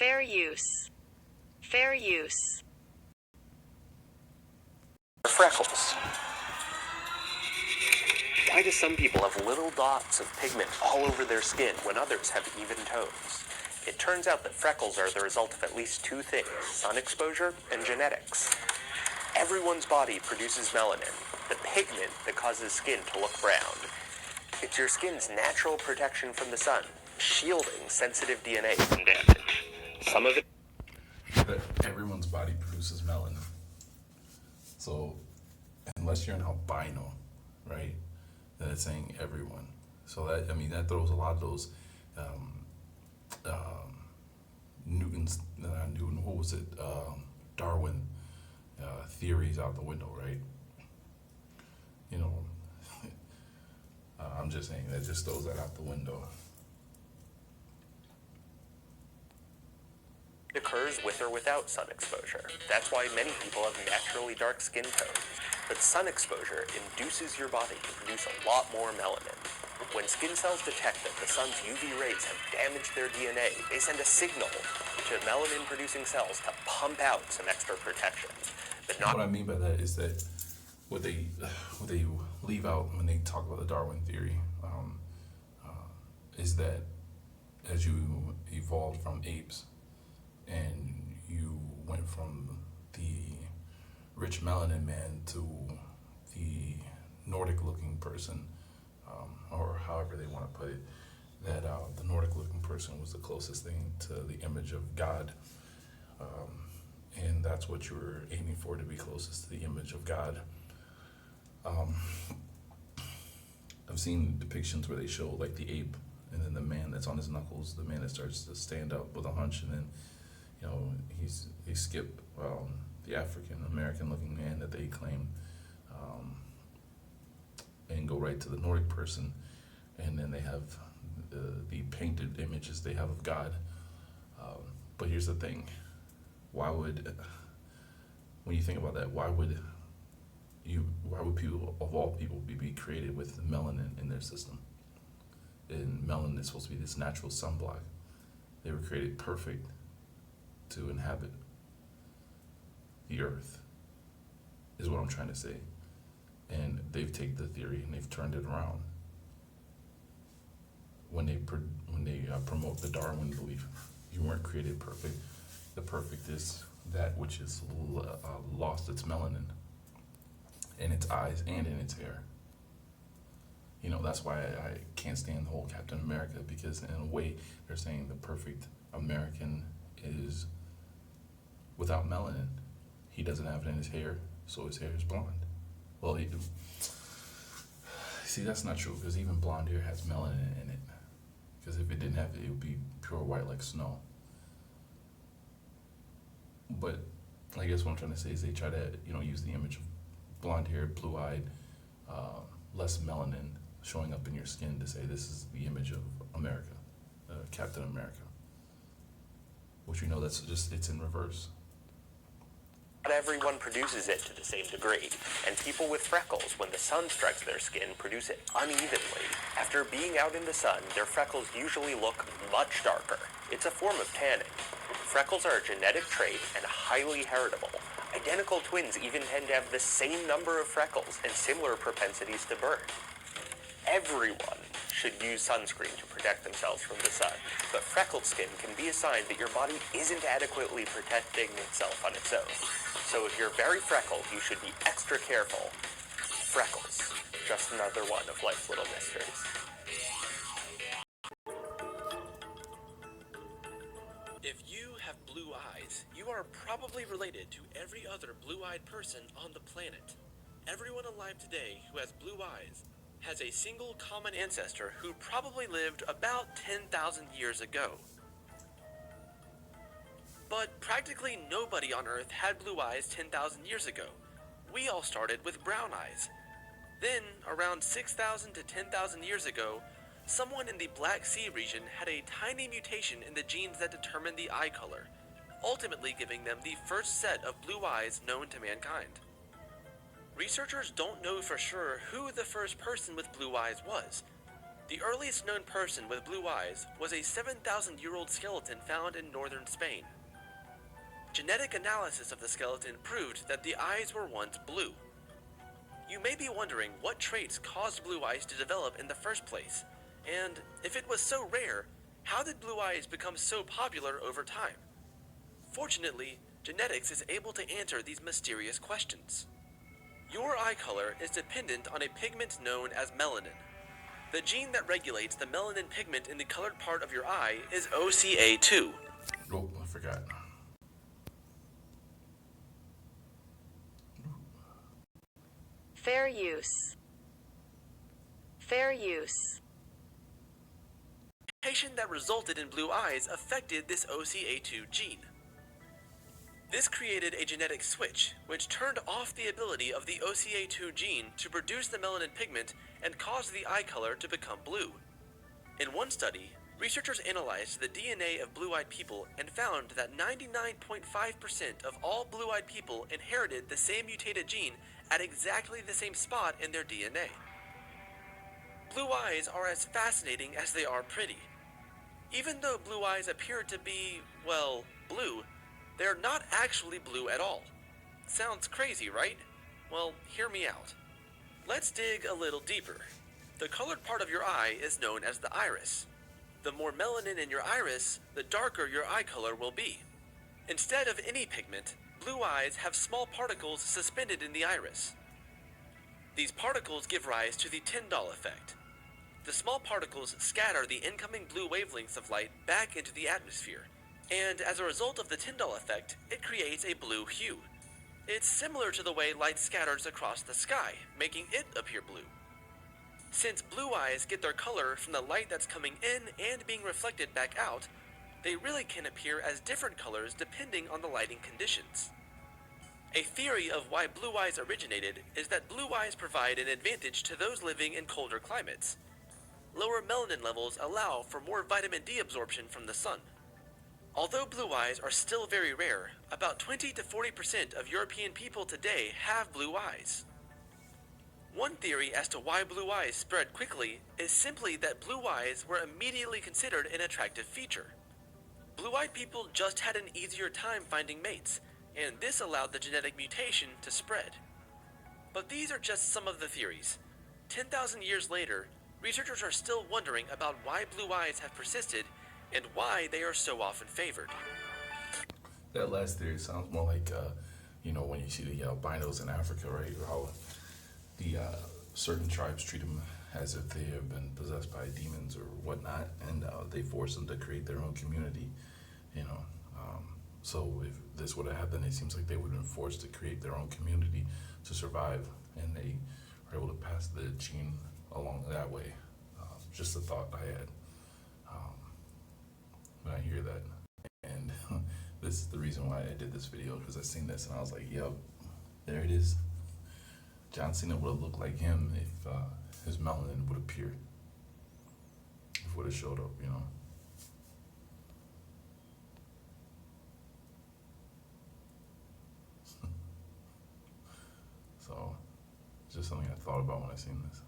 Fair use. Fair use. Freckles. Why do some people have little dots of pigment all over their skin when others have even tones? It turns out that freckles are the result of at least two things: sun exposure and genetics. Everyone's body produces melanin, the pigment that causes skin to look brown. It's your skin's natural protection from the sun, shielding sensitive DNA from damage. Some of it... That everyone's body produces melanin. So, unless you're an albino, right, then it's saying everyone. So that throws a lot of those Darwin theories out the window, right? I'm just saying that just throws that out the window. It occurs with or without sun exposure. That's why many people have naturally dark skin tones. But sun exposure induces your body to produce a lot more melanin. When skin cells detect that the sun's UV rays have damaged their DNA, they send a signal to melanin-producing cells to pump out some extra protection. But not... What I mean by that is that what they leave out when they talk about the Darwin theory is that as you evolved from apes and you went from the rich melanin man to the Nordic-looking person, or however they want to put it, that the Nordic-looking person was the closest thing to the image of God, and that's what you were aiming for, to be closest to the image of God. I've seen depictions where they show like the ape and then the man that's on his knuckles, the man that starts to stand up with a hunch, and then they skip the African American looking man that they claim, and go right to the Nordic person, and then they have the painted images they have of God. But here's the thing: when you think about that, why would people of all people be created with melanin in their system? And melanin is supposed to be this natural sunblock. They were created perfect to inhabit the earth, is what I'm trying to say. And they've taken the theory and they've turned it around. When they promote the Darwin belief, you weren't created perfect. The perfect is that which is lost its melanin in its eyes and in its hair. That's why I can't stand the whole Captain America, because in a way they're saying the perfect American is without melanin. He doesn't have it in his hair, so his hair is blonde. Well, see, that's not true, because even blonde hair has melanin in it. Because if it didn't have it, it would be pure white like snow. But I guess what I'm trying to say is they try to, use the image of blonde hair, blue-eyed, less melanin showing up in your skin to say this is the image of America, Captain America. Which it's in reverse. Not everyone produces it to the same degree, and people with freckles, when the sun strikes their skin, produce it unevenly. After being out in the sun, their freckles usually look much darker. It's a form of tanning. Freckles are a genetic trait and highly heritable. Identical twins even tend to have the same number of freckles and similar propensities to burn. Everyone should use sunscreen to protect themselves from the sun, but freckled skin can be a sign that your body isn't adequately protecting itself on its own. So if you're very freckled, you should be extra careful. Freckles, just another one of life's little mysteries. If you have blue eyes, you are probably related to every other blue-eyed person on the planet. Everyone alive today who has blue eyes has a single common ancestor who probably lived about 10,000 years ago. But practically nobody on Earth had blue eyes 10,000 years ago. We all started with brown eyes. Then, around 6,000 to 10,000 years ago, someone in the Black Sea region had a tiny mutation in the genes that determine the eye color, ultimately giving them the first set of blue eyes known to mankind. Researchers don't know for sure who the first person with blue eyes was, The earliest known person with blue eyes was a 7,000-year-old skeleton found in northern Spain. Genetic analysis of the skeleton proved that the eyes were once blue. You may be wondering what traits caused blue eyes to develop in the first place, and if it was so rare, how did blue eyes become so popular over time? Fortunately, genetics is able to answer these mysterious questions. Your eye color is dependent on a pigment known as melanin. The gene that regulates the melanin pigment in the colored part of your eye is OCA2. Oh, I forgot. Fair use. Fair use. The mutation that resulted in blue eyes affected this OCA2 gene. This created a genetic switch, which turned off the ability of the OCA2 gene to produce the melanin pigment and caused the eye color to become blue. In one study, researchers analyzed the DNA of blue-eyed people and found that 99.5% of all blue-eyed people inherited the same mutated gene at exactly the same spot in their DNA. Blue eyes are as fascinating as they are pretty. Even though blue eyes appear to be, well, blue, they're not actually blue at all. Sounds crazy, right? Well, hear me out. Let's dig a little deeper. The colored part of your eye is known as the iris. The more melanin in your iris, the darker your eye color will be. Instead of any pigment, blue eyes have small particles suspended in the iris. These particles give rise to the Tyndall effect. The small particles scatter the incoming blue wavelengths of light back into the atmosphere, and as a result of the Tyndall effect, it creates a blue hue. It's similar to the way light scatters across the sky, making it appear blue. Since blue eyes get their color from the light that's coming in and being reflected back out, they really can appear as different colors depending on the lighting conditions. A theory of why blue eyes originated is that blue eyes provide an advantage to those living in colder climates. Lower melanin levels allow for more vitamin D absorption from the sun. Although blue eyes are still very rare, about 20 to 40% of European people today have blue eyes. One theory as to why blue eyes spread quickly is simply that blue eyes were immediately considered an attractive feature. Blue-eyed people just had an easier time finding mates, and this allowed the genetic mutation to spread. But these are just some of the theories. 10,000 years later, researchers are still wondering about why blue eyes have persisted and why they are so often favored. That last theory sounds more like, when you see the albinos in Africa, right? How the certain tribes treat them as if they have been possessed by demons or whatnot, and they force them to create their own community, So if this would have happened, it seems like they would have been forced to create their own community to survive, and they were able to pass the gene along that way. Just a thought I had when I hear that. And this is the reason why I did this video, because I seen this and I was like, yep, there it is. John Cena would have looked like him if his melanin would appear. If it would have showed up, So, it's just something I thought about when I seen this.